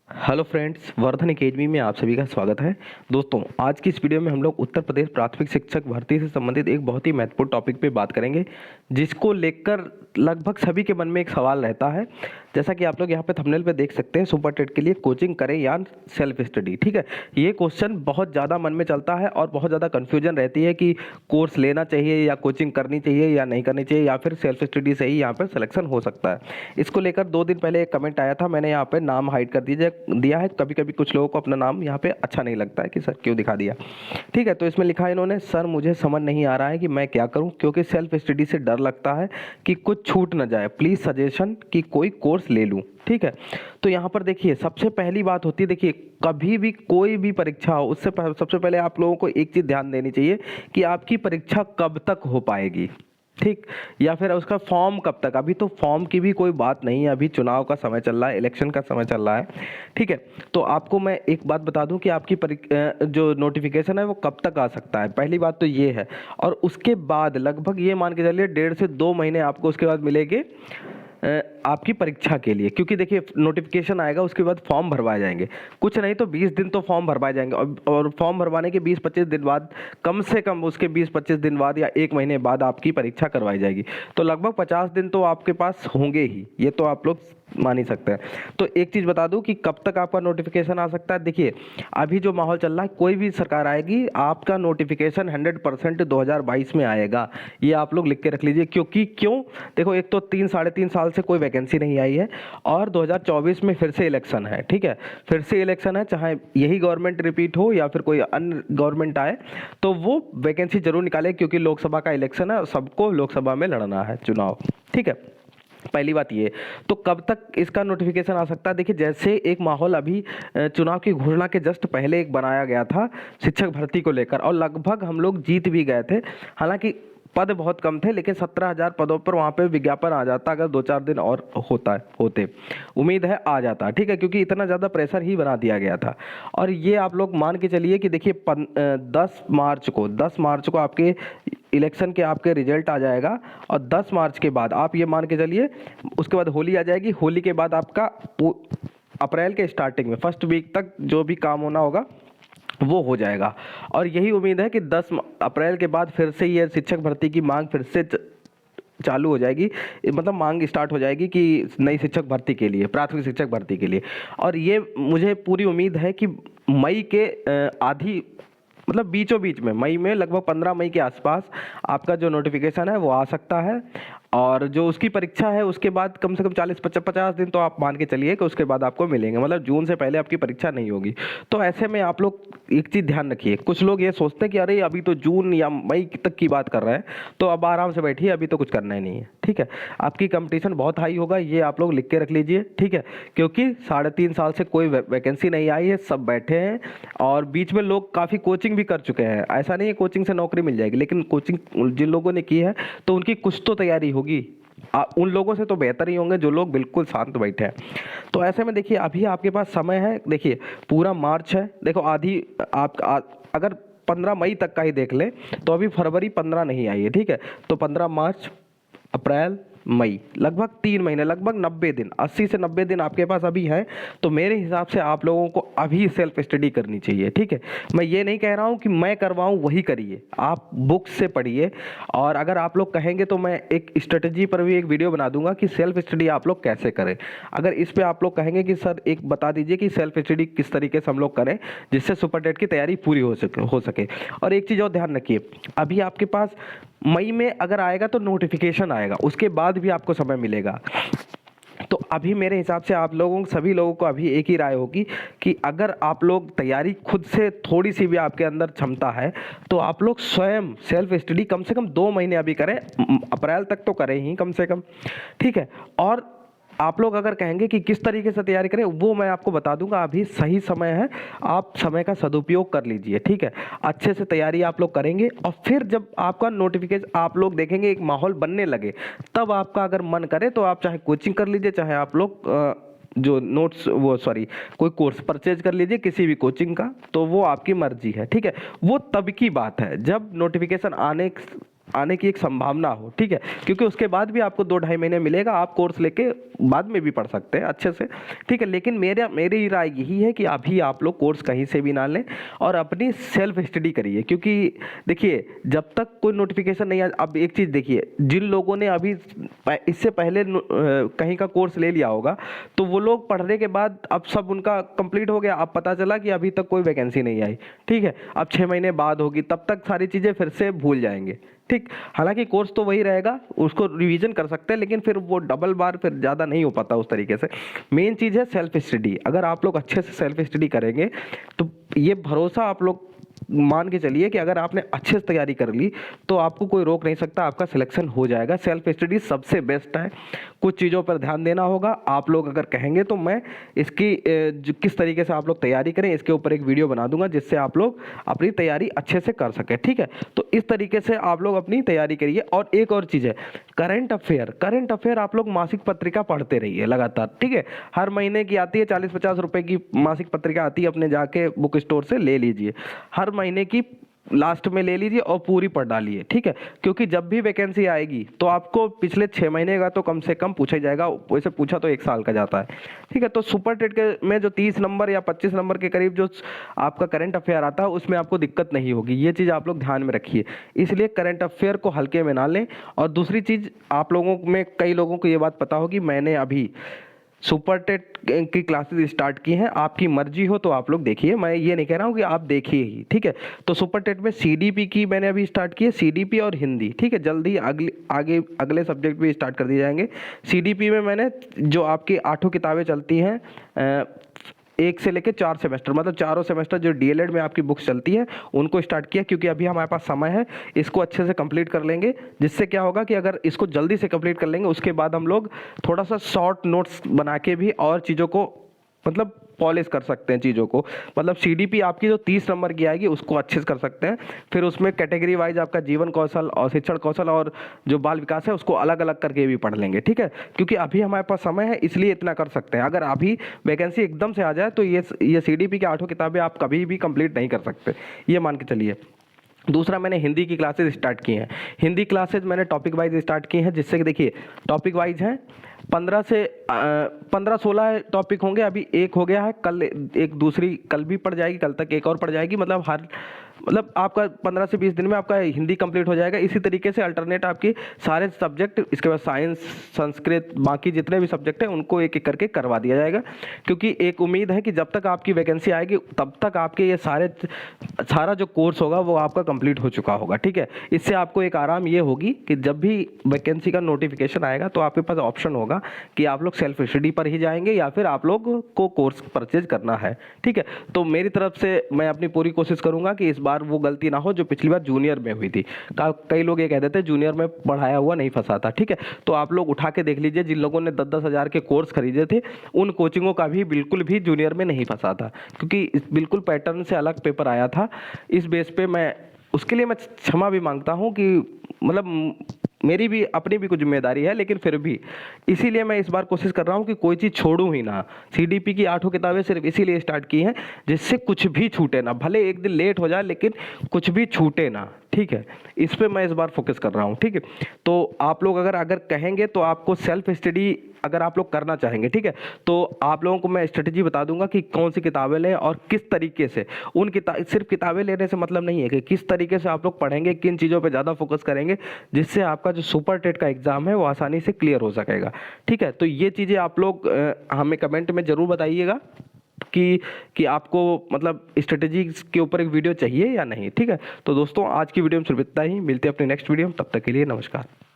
Hello friends, Vardhan academy में आप सभी का स्वागत है। दोस्तों, आज की इस वीडियो में हम लोग उत्तर प्रदेश प्राथमिक शिक्षक भर्ती से संबंधित एक बहुत ही महत्वपूर्ण टॉपिक पे बात करेंगे, जिसको लेकर लगभग सभी के मन में एक सवाल रहता है। जैसा कि आप लोग यहाँ पे थंबनेल पे देख सकते हैं, सुपर टेट के लिए कोचिंग करें या सेल्फ स्टडी। ठीक है, ये क्वेश्चन बहुत ज़्यादा मन में चलता है और बहुत ज़्यादा कन्फ्यूजन रहती है कि कोर्स लेना चाहिए या कोचिंग करनी चाहिए या नहीं करनी चाहिए, या फिर सेल्फ स्टडी से ही यहाँ पर सिलेक्शन हो सकता है। इसको लेकर 2 दिन पहले एक कमेंट आया था, मैंने यहाँ पे नाम हाइड कर दिया है। कभी कभी कुछ लोगों को अपना नाम यहाँ पे अच्छा नहीं लगता है कि सर क्यों दिखा दिया। ठीक है, तो इसमें लिखा है इन्होंने, सर मुझे समझ नहीं आ रहा है कि मैं क्या करूँ, क्योंकि सेल्फ स्टडी से डर लगता है कि कुछ छूट ना जाए, प्लीज़ सजेशन कि कोई कोर्स ले लूँ। ठीक है, तो यहाँ पर देखिए, सबसे पहली बात होती है, देखिए कभी भी कोई भी परीक्षा हो, उससे सबसे पहले आप लोगों को एक चीज़ ध्यान देनी चाहिए कि आपकी परीक्षा कब तक हो पाएगी। ठीक, या फिर उसका फॉर्म कब तक। अभी तो फॉर्म की भी कोई बात नहीं है, अभी चुनाव का समय चल रहा है, इलेक्शन का समय चल रहा है। ठीक है, तो आपको मैं एक बात बता दूं कि आपकी जो नोटिफिकेशन है वो कब तक आ सकता है। पहली बात तो ये है, और उसके बाद लगभग ये मान के चलिए 1.5 से 2 महीने आपको उसके बाद मिलेंगे आपकी परीक्षा के लिए। क्योंकि देखिए, नोटिफिकेशन आएगा, उसके बाद फॉर्म भरवाए जाएंगे, कुछ नहीं तो 20 दिन तो फॉर्म भरवाए जाएंगे, और फॉर्म भरवाने के 20-25 दिन बाद, कम से कम उसके 20-25 दिन बाद या 1 महीने बाद आपकी परीक्षा करवाई जाएगी। तो लगभग 50 दिन तो आपके पास होंगे ही, ये तो आप लोग मान ही सकते हैं। तो एक चीज़ बता दूं कि कब तक आपका नोटिफिकेशन आ सकता है। देखिए, अभी जो माहौल चल रहा है, कोई भी सरकार आएगी, आपका नोटिफिकेशन 100% 2022 में आएगा, ये आप लोग लिख के रख लीजिए। क्यों देखो, एक तो 3-3.5 साल से कोई वैकेंसी नहीं आई है, और 2024 में फिर से इलेक्शन है। ठीक है, फिर से इलेक्शन है, चाहे यही गवर्नमेंट रिपीट हो या फिर कोई अन्य गवर्नमेंट आए, तो वो वैकेंसी जरूर निकाले, क्योंकि लोकसभा का इलेक्शन है, सबको लोकसभा में लड़ना है चुनाव। ठीक है, पहली बात ये। तो कब तक इसका नोटिफिकेशन आ सकता है। देखिए, जैसे एक माहौल अभी चुनाव की घोषणा के जस्ट पहले एक बनाया गया था शिक्षक भर्ती को लेकर, और लगभग हम लोग जीत भी गए थे। हालांकि पद बहुत कम थे, लेकिन 17,000 पदों पर वहां पे विज्ञापन आ जाता, अगर 2-4 दिन और होते उम्मीद है आ जाता। ठीक है, क्योंकि इतना ज़्यादा प्रेशर ही बना दिया गया था। और ये आप लोग मान के चलिए कि देखिए 10 मार्च को आपके इलेक्शन के आपके रिजल्ट आ जाएगा, और 10 मार्च के बाद आप ये मान के चलिए, उसके बाद होली आ जाएगी, होली के बाद आपका अप्रैल के स्टार्टिंग में फर्स्ट वीक तक जो भी काम होना होगा वो हो जाएगा। और यही उम्मीद है कि 10 अप्रैल के बाद फिर से ये शिक्षक भर्ती की मांग फिर से चालू हो जाएगी, मतलब मांग स्टार्ट हो जाएगी कि नई शिक्षक भर्ती के लिए, प्राथमिक शिक्षक भर्ती के लिए। और ये मुझे पूरी उम्मीद है कि मई के आधी, मतलब बीचों बीच में, मई में लगभग 15 मई के आसपास आपका जो नोटिफिकेशन है वो आ सकता है। और जो उसकी परीक्षा है उसके बाद कम से कम 40-50 दिन तो आप मान के चलिए कि उसके बाद आपको मिलेंगे, मतलब जून से पहले आपकी परीक्षा नहीं होगी। तो ऐसे में आप लोग एक चीज़ ध्यान रखिए, कुछ लोग ये सोचते हैं कि अरे अभी तो जून या मई तक की बात कर रहे हैं, तो अब आराम से बैठिए, अभी तो कुछ करना ही नहीं है। ठीक है, आपकी कंपटीशन बहुत हाई होगा, ये आप लोग लिख के रख लीजिए। ठीक है, क्योंकि 3.5 साल से कोई वैकेंसी नहीं आई है, सब बैठे हैं, और बीच में लोग काफ़ी कोचिंग भी कर चुके हैं। ऐसा नहीं है कोचिंग से नौकरी मिल जाएगी, लेकिन कोचिंग जिन लोगों ने की है तो उनकी कुछ तो तैयारी होगी। उन लोगों से तो बेहतर ही होंगे जो लोग बिल्कुल शांत बैठे हैं। तो ऐसे में देखिए, अभी आपके पास समय है। देखिए, पूरा मार्च है, देखो आधी अगर 15 मई तक का ही देख ले, तो अभी फरवरी 15 नहीं आई है। ठीक है, तो 15 मार्च, अप्रैल, मई, लगभग 3 महीने, लगभग 90 दिन, 80 से 90 दिन आपके पास अभी है। तो मेरे हिसाब से आप लोगों को अभी सेल्फ स्टडी करनी चाहिए। ठीक है, मैं ये नहीं कह रहा हूँ कि मैं करवाऊँ, वही करिए, आप बुक से पढ़िए। और अगर आप लोग कहेंगे तो मैं एक स्ट्रेटजी पर भी एक वीडियो बना दूंगा कि सेल्फ स्टडी आप लोग कैसे करें। अगर इस पर आप लोग कहेंगे कि सर एक बता दीजिए कि सेल्फ स्टडी किस तरीके से हम लोग करें जिससे सुपर टेट की तैयारी पूरी हो सके। और एक चीज़ और ध्यान रखिए, अभी आपके पास मई में अगर आएगा तो नोटिफिकेशन आएगा, उसके बाद भी आपको समय मिलेगा। तो अभी मेरे हिसाब से आप लोगों, सभी लोगों को अभी एक ही राय होगी कि अगर आप लोग तैयारी खुद से, थोड़ी सी भी आपके अंदर क्षमता है, तो आप लोग स्वयं सेल्फ स्टडी कम से कम 2 महीने अभी करें, अप्रैल तक तो करें ही कम से कम। ठीक है, और आप लोग अगर कहेंगे कि किस तरीके से तैयारी करें, वो मैं आपको बता दूंगा। अभी सही समय है, आप समय का सदुपयोग कर लीजिए। ठीक है, अच्छे से तैयारी आप लोग करेंगे, और फिर जब आपका नोटिफिकेशन आप लोग देखेंगे, एक माहौल बनने लगे, तब आपका अगर मन करे तो आप चाहे कोचिंग कर लीजिए, चाहे आप लोग जो नोट्स कोई कोर्स परचेज कर लीजिए किसी भी कोचिंग का, तो वो आपकी मर्जी है। ठीक है, वो तब की बात है जब नोटिफिकेशन आने आने की एक संभावना हो, ठीक है, क्योंकि उसके बाद भी आपको 2-2.5 महीने मिलेगा, आप कोर्स लेके बाद में भी पढ़ सकते हैं अच्छे से, ठीक है। लेकिन मेरी राय यही है कि अभी आप लोग कोर्स कहीं से भी ना लें और अपनी सेल्फ स्टडी करिए, क्योंकि देखिए जब तक कोई नोटिफिकेशन नहीं आ, अब एक चीज़ देखिए, जिन लोगों ने अभी इससे पहले कहीं का कोर्स ले लिया होगा तो वो लोग पढ़ने के बाद अब सब उनका कंप्लीट हो गया, अब पता चला कि अभी तक कोई वैकेंसी नहीं आई, ठीक है, अब 6 महीने बाद होगी, तब तक सारी चीज़ें फिर से भूल जाएंगे, ठीक। हालांकि कोर्स तो वही रहेगा, उसको रिवीजन कर सकते हैं, लेकिन फिर वो डबल बार फिर ज़्यादा नहीं हो पाता उस तरीके से। मेन चीज़ है सेल्फ स्टडी। अगर आप लोग अच्छे से सेल्फ स्टडी करेंगे तो ये भरोसा आप लोग मान के चलिए कि अगर आपने अच्छे से तैयारी कर ली तो आपको कोई रोक नहीं सकता, आपका सिलेक्शन हो जाएगा। सेल्फ स्टडी सबसे बेस्ट है। कुछ चीज़ों पर ध्यान देना होगा, आप लोग अगर कहेंगे तो मैं इसकी किस तरीके से आप लोग तैयारी करें इसके ऊपर एक वीडियो बना दूंगा, जिससे आप लोग अपनी तैयारी अच्छे से कर सकें, ठीक है। तो इस तरीके से आप लोग अपनी तैयारी करिए। और एक और चीज़ है, करंट अफेयर आप लोग मासिक पत्रिका पढ़ते रहिए लगातार, ठीक है। हर महीने की आती है, 40-50 रुपए की मासिक पत्रिका आती है, अपने जाके बुक स्टोर से ले लीजिए, हर महीने की लास्ट में ले लीजिए और पूरी पढ़ डालिए, ठीक है। क्योंकि जब भी वैकेंसी आएगी तो आपको पिछले 6 महीने का तो कम से कम पूछा जाएगा, वैसे पूछा तो 1 साल का जाता है, ठीक है। तो सुपर टेट के में जो 30 नंबर या 25 नंबर के करीब जो आपका करंट अफेयर आता है उसमें आपको दिक्कत नहीं होगी, ये चीज़ आप लोग ध्यान में रखिए। इसलिए करंट अफेयर को हल्के में ना लें। और दूसरी चीज़, आप लोगों में कई लोगों को ये बात पता होगी, मैंने अभी सुपर टेट की क्लासेस स्टार्ट की हैं, आपकी मर्जी हो तो आप लोग देखिए, मैं ये नहीं कह रहा हूँ कि आप देखिए ही, ठीक है। तो सुपर टेट में सीडीपी की मैंने अभी स्टार्ट की है, सीडीपी और हिंदी, ठीक है। जल्दी अगले सब्जेक्ट भी स्टार्ट कर दिए जाएंगे। सीडीपी में मैंने जो आपकी 8 किताबें चलती हैं, 1 से लेकर 4 सेमेस्टर, मतलब चारों सेमेस्टर जो डीएलएड में आपकी बुक्स चलती है उनको स्टार्ट किया, क्योंकि अभी हमारे पास समय है, इसको अच्छे से कंप्लीट कर लेंगे। जिससे क्या होगा कि अगर इसको जल्दी से कंप्लीट कर लेंगे उसके बाद हम लोग थोड़ा सा शॉर्ट नोट्स बना के भी और चीज़ों को मतलब पॉलिश कर सकते हैं चीज़ों को। मतलब सीडीपी आपकी जो 30 नंबर की आएगी उसको अच्छे से कर सकते हैं। फिर उसमें कैटेगरी वाइज आपका जीवन कौशल और शिक्षण कौशल और जो बाल विकास है उसको अलग अलग करके भी पढ़ लेंगे, ठीक है। क्योंकि अभी हमारे पास समय है इसलिए इतना कर सकते हैं। अगर अभी वैकेंसी एकदम से आ जाए तो ये सीडीपी की 8 किताबें आप कभी भी कंप्लीट नहीं कर सकते, ये मान के चलिए। दूसरा, मैंने हिंदी की क्लासेज स्टार्ट की हैं। हिंदी क्लासेज मैंने टॉपिक वाइज स्टार्ट की हैं, जिससे कि देखिए टॉपिक वाइज हैं 15-16 टॉपिक होंगे। अभी एक हो गया है, कल एक दूसरी कल भी पढ़ जाएगी, कल तक एक और पढ़ जाएगी। मतलब आपका 15 से 20 दिन में आपका हिंदी कंप्लीट हो जाएगा। इसी तरीके से अल्टरनेट आपकी सारे सब्जेक्ट, इसके बाद साइंस, संस्कृत, बाकी जितने भी सब्जेक्ट हैं उनको एक एक करके करवा दिया जाएगा। क्योंकि एक उम्मीद है कि जब तक आपकी वैकेंसी आएगी तब तक आपके ये सारा जो कोर्स होगा वो आपका कंप्लीट हो चुका होगा, ठीक है। इससे आपको एक आराम ये होगी कि जब भी वैकेंसी का नोटिफिकेशन आएगा तो आपके पास ऑप्शन होगा कि आप लोग सेल्फ स्टडी पर ही जाएंगे या फिर आप लोग को कोर्स परचेज करना है, ठीक है। तो मेरी तरफ से मैं अपनी पूरी कोशिश करूंगा कि इस बार वो गलती ना हो जो पिछली बार जूनियर में हुई थी। कई लोग ये कहते थे जूनियर में पढ़ाया हुआ नहीं फंसा था, ठीक है। तो आप लोग उठा के देख लीजिए, जिन लोगों ने 10-10 हज़ार के कोर्स खरीदे थे उन कोचिंगों का भी बिल्कुल भी जूनियर में नहीं फंसा था, क्योंकि बिल्कुल पैटर्न से अलग पेपर आया था। इस बेस पे मैं उसके लिए मैं क्षमा भी मांगता हूँ कि मतलब मेरी भी अपनी भी कुछ जिम्मेदारी है, लेकिन फिर भी इसीलिए मैं इस बार कोशिश कर रहा हूँ कि कोई चीज़ छोड़ूं ही ना। सीडीपी की 8 किताबें सिर्फ इसीलिए स्टार्ट की हैं जिससे कुछ भी छूटे ना, भले एक दिन लेट हो जाए लेकिन कुछ भी छूटे ना, ठीक है। इस पे मैं इस बार फोकस कर रहा हूँ, ठीक है। तो आप लोग अगर कहेंगे तो आपको सेल्फ स्टडी अगर आप लोग करना चाहेंगे, ठीक है, तो आप लोगों को मैं स्ट्रेटजी बता दूंगा कि कौन सी किताबें लें और किस तरीके से। सिर्फ किताबें लेने से मतलब नहीं है कि किस तरीके से आप लोग पढ़ेंगे, किन चीज़ों पे ज़्यादा फोकस करेंगे, जिससे आपका जो सुपर टेट का एग्जाम है वो आसानी से क्लियर हो सकेगा, ठीक है। तो ये चीज़ें आप लोग हमें कमेंट में ज़रूर बताइएगा कि आपको मतलब स्ट्रेटजी के ऊपर एक वीडियो चाहिए या नहीं, ठीक है। तो दोस्तों आज की वीडियो में सिर्फ इतना ही, मिलते हैं अपने नेक्स्ट वीडियो में, तब तक के लिए नमस्कार।